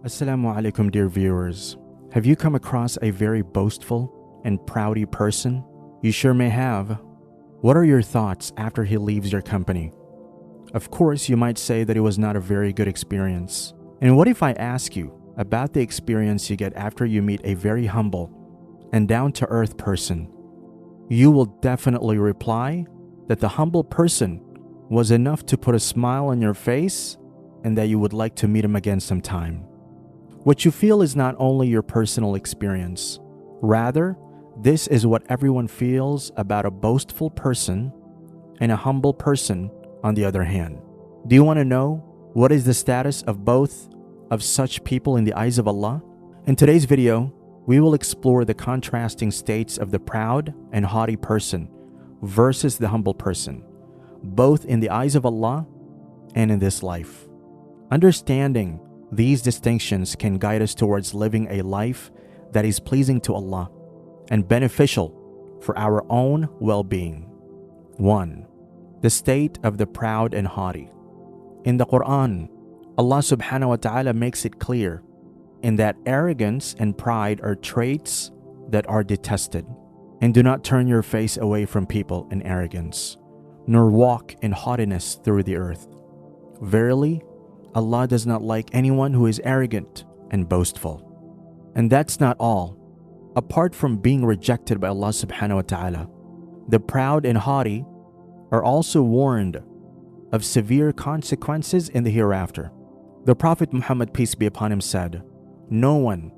As-salamu alaykum, dear viewers. Have you come across a very boastful and proudy person? You sure may have. What are your thoughts after he leaves your company? Of course, you might say that it was not a very good experience. And what if I ask you about the experience you get after you meet a very humble and down-to-earth person? You will definitely reply that the humble person was enough to put a smile on your face and that you would like to meet him again sometime. What you feel is not only your personal experience. Rather, this is what everyone feels about a boastful person and a humble person on the other hand. Do you want to know what is the status of both of such people in the eyes of Allah? In today's video, we will explore the contrasting states of the proud and haughty person versus the humble person, both in the eyes of Allah and in this life. Understanding these distinctions can guide us towards living a life that is pleasing to Allah and beneficial for our own well-being. 1. The state of the proud and haughty. In the Quran, Allah subhanahu wa ta'ala makes it clear in that arrogance and pride are traits that are detested. And do not turn your face away from people in arrogance, nor walk in haughtiness through the earth. Verily, Allah does not like anyone who is arrogant and boastful. And that's not all. Apart from being rejected by Allah subhanahu wa ta'ala, the proud and haughty are also warned of severe consequences in the hereafter. The Prophet Muhammad, peace be upon him, said, "No one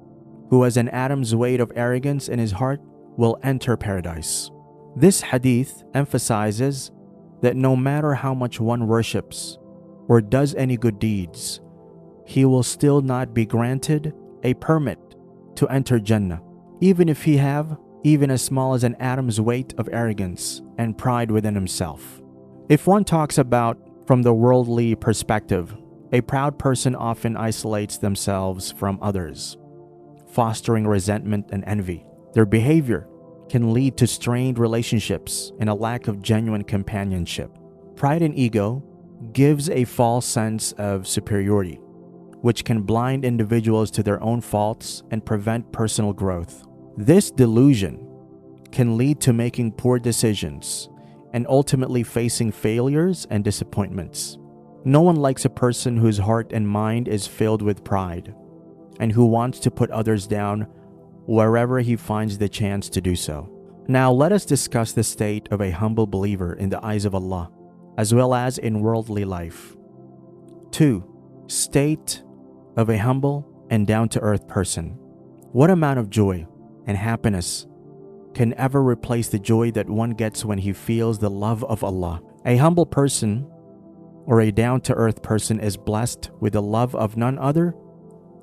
who has an atom's weight of arrogance in his heart will enter paradise." This hadith emphasizes that no matter how much one worships or does any good deeds, he will still not be granted a permit to enter Jannah, even if he have even as small as an atom's weight of arrogance and pride within himself. If one talks about from the worldly perspective, a proud person often isolates themselves from others, fostering resentment and envy. Their behavior can lead to strained relationships and a lack of genuine companionship. Pride and ego gives a false sense of superiority, which can blind individuals to their own faults and prevent personal growth. This delusion can lead to making poor decisions and ultimately facing failures and disappointments. No one likes a person whose heart and mind is filled with pride and who wants to put others down wherever he finds the chance to do so. Now let us discuss the state of a humble believer in the eyes of Allah, as well as in worldly life. 2. State of a humble and down-to-earth person. What amount of joy and happiness can ever replace the joy that one gets when he feels the love of Allah? A humble person or a down-to-earth person is blessed with the love of none other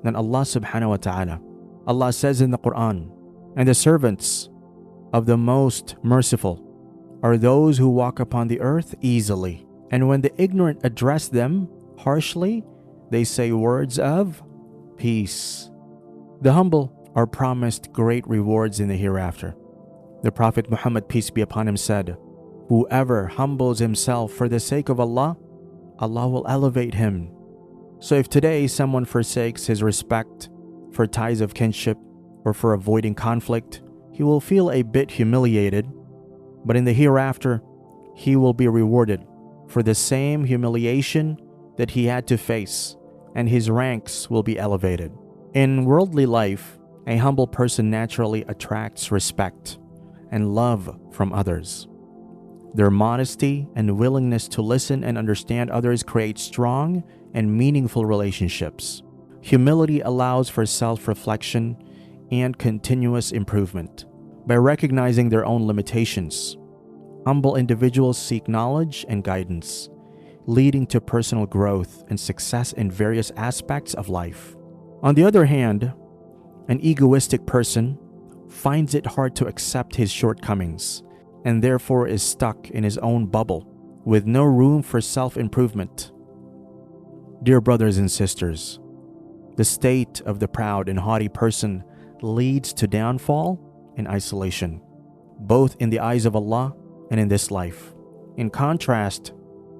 than Allah subhanahu wa ta'ala. Allah says in the Quran, "And the servants of the most merciful are those who walk upon the earth easily. And when the ignorant address them harshly, they say words of peace." The humble are promised great rewards in the hereafter. The Prophet Muhammad, peace be upon him, said, "Whoever humbles himself for the sake of Allah, Allah will elevate him." So if today someone forsakes his respect for ties of kinship or for avoiding conflict, he will feel a bit humiliated, but in the hereafter, he will be rewarded for the same humiliation that he had to face, and his ranks will be elevated. In worldly life, a humble person naturally attracts respect and love from others. Their modesty and willingness to listen and understand others create strong and meaningful relationships. Humility allows for self-reflection and continuous improvement. By recognizing their own limitations, humble individuals seek knowledge and guidance, leading to personal growth and success in various aspects of life. On the other hand, an egoistic person finds it hard to accept his shortcomings and therefore is stuck in his own bubble with no room for self-improvement. Dear brothers and sisters, the state of the proud and haughty person leads to downfall and isolation, both in the eyes of Allah and in this life. In contrast,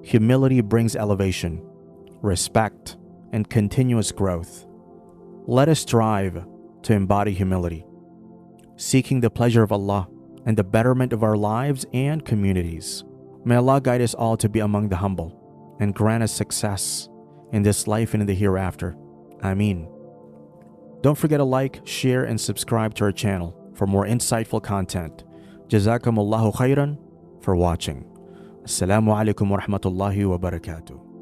humility brings elevation, respect, and continuous growth. Let us strive to embody humility, seeking the pleasure of Allah and the betterment of our lives and communities. May Allah guide us all to be among the humble and grant us success in this life and in the hereafter. Ameen. Don't forget to like, share, and subscribe to our channel for more insightful content. Jazakumullahu khairan for watching. As-salamu alaykum wa rahmatullahi wa barakatuh.